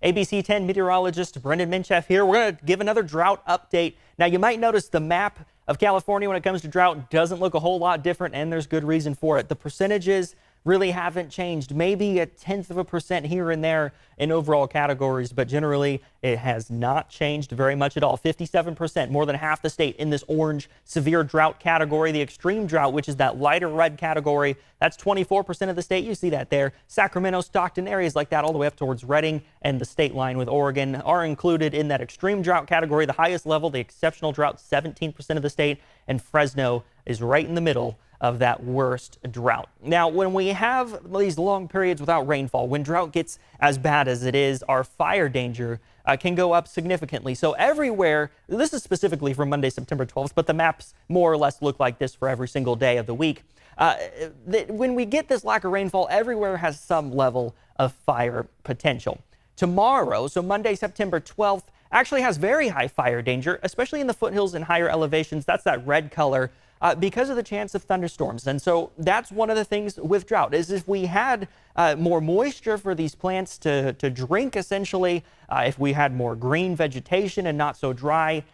ABC 10 meteorologist Brendan Minchef here. We're going to give another drought update. Now, you might notice the map of California when it comes to drought doesn't look a whole lot different, and there's good reason for it. The percentages really haven't changed, maybe 0.1% here and there in overall categories, but generally it has not changed very much at all. 57%, more than half the state in this orange severe drought category. The extreme drought, which is that lighter red category, that's 24% of the state. You see that there. Sacramento, Stockton, areas like that all the way up towards Redding and the state line with Oregon are included in that extreme drought category. The highest level, the exceptional drought, 17% of the state, and Fresno is right in the middle of that worst drought. Now, when we have these long periods without rainfall, when drought gets as bad as it is, our fire danger can go up significantly. So everywhere, this is specifically for Monday, September 12th, but the maps more or less look like this for every single day of the week. When we get this lack of rainfall, everywhere has some level of fire potential. Tomorrow, so Monday, September 12th, actually has very high fire danger, especially in the foothills and higher elevations. That's that red color. Because of the chance of thunderstorms. And so that's one of the things with drought is if we had more moisture for these plants to drink, essentially, if we had more green vegetation and not so dry,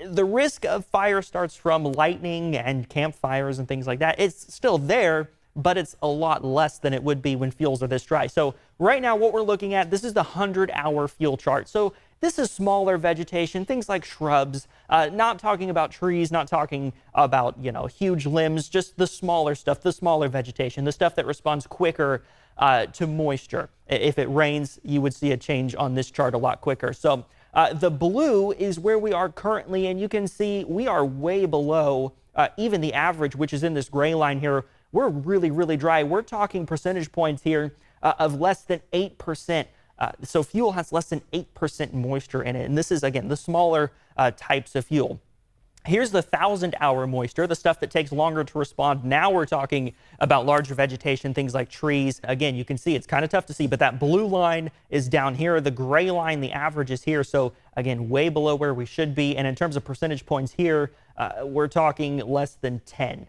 the risk of fire starts from lightning and campfires and things like that. It's still there, but it's a lot less than it would be when fuels are this dry. So right now what we're looking at, this is the 100-hour fuel chart. So this is smaller vegetation, things like shrubs, not talking about trees, not talking about, huge limbs, just the smaller stuff, the smaller vegetation, the stuff that responds quicker to moisture. If it rains, you would see a change on this chart a lot quicker. So the blue is where we are currently, and you can see we are way below even the average, which is in this gray line here. We're really, really dry. We're talking percentage points here of less than 8%. So fuel has less than 8% moisture in it. And this is, again, the smaller types of fuel. Here's the 1,000-hour moisture, the stuff that takes longer to respond. Now we're talking about larger vegetation, things like trees. Again, you can see it's kind of tough to see, but that blue line is down here. The gray line, the average is here. So again, way below where we should be. And in terms of percentage points here, we're talking less than 10%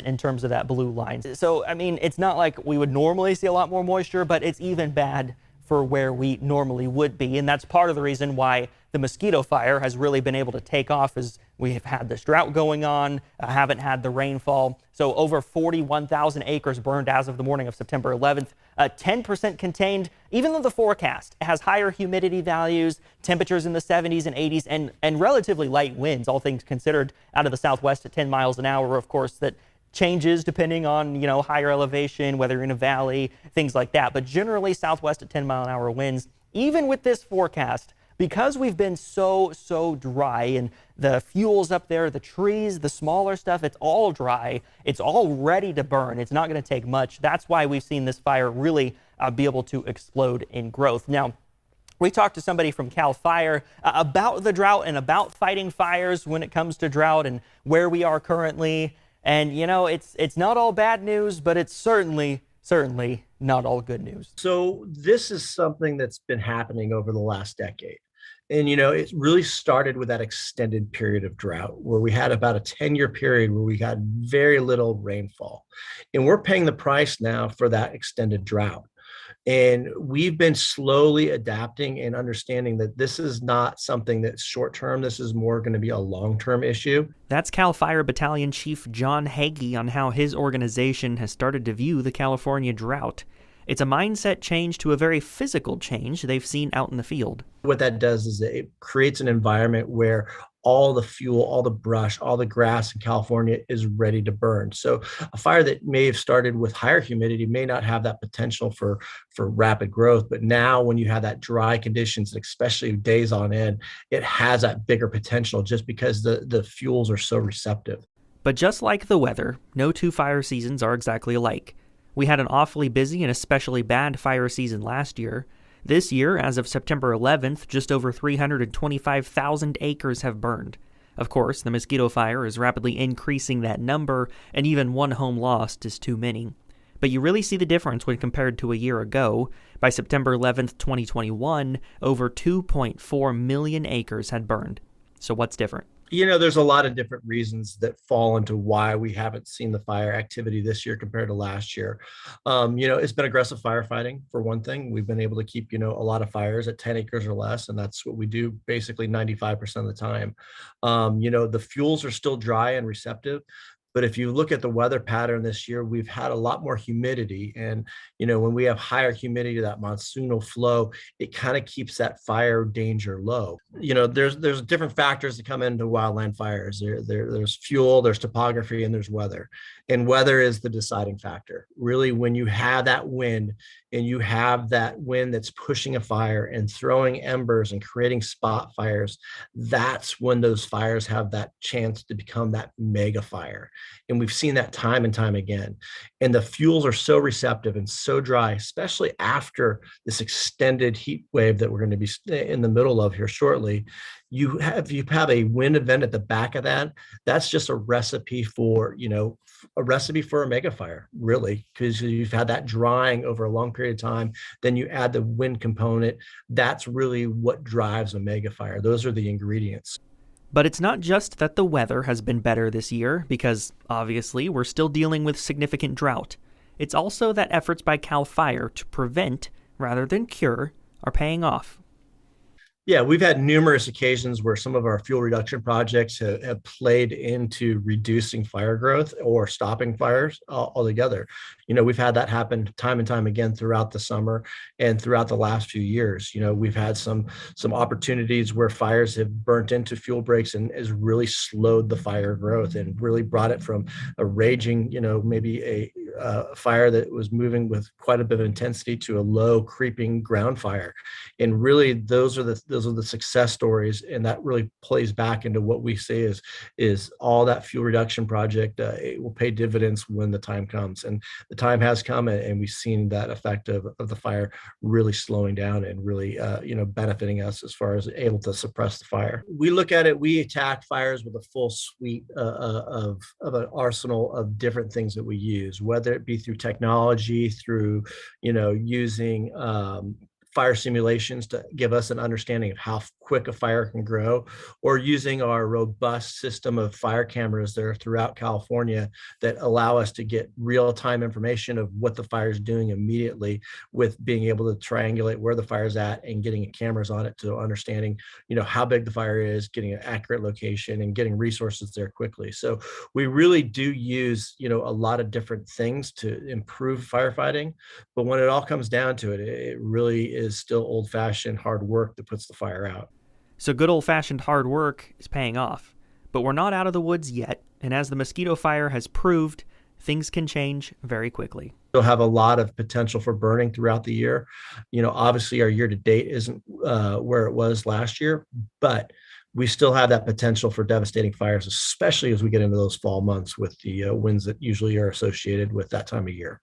in terms of that blue line. So, I mean, it's not like we would normally see a lot more moisture, but it's even bad for where we normally would be. And that's part of the reason why the Mosquito Fire has really been able to take off, as we have had this drought going on, haven't had the rainfall. So over 41,000 acres burned as of the morning of September 11th, 10% contained, even though the forecast has higher humidity values, temperatures in the 70s and 80s, and relatively light winds, all things considered, out of the southwest at 10 miles an hour, of course, that changes depending on, higher elevation, whether you're in a valley, things like that. But generally southwest at 10-mile-an-hour winds. Even with this forecast, because we've been so dry and the fuels up there, the trees, the smaller stuff, it's all dry. It's all ready to burn. It's not going to take much. That's why we've seen this fire really be able to explode in growth. Now, we talked to somebody from Cal Fire about the drought and about fighting fires when it comes to drought and where we are currently. And, it's not all bad news, but it's certainly not all good news. So this is something that's been happening over the last decade. And, it really started with that extended period of drought where we had about a 10-year period where we had very little rainfall. And we're paying the price now for that extended drought. And we've been slowly adapting and understanding that this is not something that's short term. This is more going to be a long-term issue. That's Cal Fire Battalion Chief John Hagee on how his organization has started to view the California drought. It's a mindset change to a very physical change they've seen out in the field. What that does is it creates an environment where all the fuel, all the brush, all the grass in California is ready to burn. So a fire that may have started with higher humidity may not have that potential for rapid growth. But now when you have that dry conditions, especially days on end, it has that bigger potential just because the fuels are so receptive. But just like the weather, no two fire seasons are exactly alike. We had an awfully busy and especially bad fire season last year. This year, as of September 11th, just over 325,000 acres have burned. Of course, the Mosquito Fire is rapidly increasing that number, and even one home lost is too many. But you really see the difference when compared to a year ago. By September 11th, 2021, over 2.4 million acres had burned. So what's different? There's a lot of different reasons that fall into why we haven't seen the fire activity this year compared to last year. It's been aggressive firefighting for one thing. We've been able to keep, a lot of fires at 10 acres or less, and that's what we do basically 95% of the time. The fuels are still dry and receptive. But if you look at the weather pattern this year, we've had a lot more humidity. And, when we have higher humidity, that monsoonal flow, it kind of keeps that fire danger low. There's different factors that come into wildland fires. There's fuel, there's topography, and there's weather. And weather is the deciding factor. Really, when you have that wind and you have that wind that's pushing a fire and throwing embers and creating spot fires, that's when those fires have that chance to become that mega fire. And we've seen that time and time again. And the fuels are so receptive and so dry, especially after this extended heat wave that we're going to be in the middle of here shortly. You have a wind event at the back of that. That's just a recipe for, a mega fire, really, because you've had that drying over a long period of time. Then you add the wind component. That's really what drives a mega fire. Those are the ingredients. But it's not just that the weather has been better this year, because obviously we're still dealing with significant drought. It's also that efforts by CAL FIRE to prevent, rather than cure, are paying off. Yeah, we've had numerous occasions where some of our fuel reduction projects have played into reducing fire growth or stopping fires altogether. We've had that happen time and time again throughout the summer and throughout the last few years. We've had some opportunities where fires have burnt into fuel breaks and has really slowed the fire growth and really brought it from a raging, maybe a fire that was moving with quite a bit of intensity to a low creeping ground fire. And really, those are the success stories, and that really plays back into what we say is all that fuel reduction project. It will pay dividends when the time comes, and the time has come, and we've seen that effect of the fire really slowing down and really benefiting us as far as able to suppress the fire. We look at it, we attack fires with a full suite of an arsenal of different things that we use, whether it be through technology, through using fire simulations to give us an understanding of how quick a fire can grow, or using our robust system of fire cameras that are throughout California that allow us to get real-time information of what the fire is doing immediately, with being able to triangulate where the fire is at and getting cameras on it to understanding, how big the fire is, getting an accurate location and getting resources there quickly. So we really do use, a lot of different things to improve firefighting. But when it all comes down to it, it really is still old-fashioned hard work that puts the fire out. So good old-fashioned hard work is paying off. But we're not out of the woods yet, and as the Mosquito Fire has proved, things can change very quickly. We'll have a lot of potential for burning throughout the year. Obviously our year-to-date isn't where it was last year, but we still have that potential for devastating fires, especially as we get into those fall months with the winds that usually are associated with that time of year.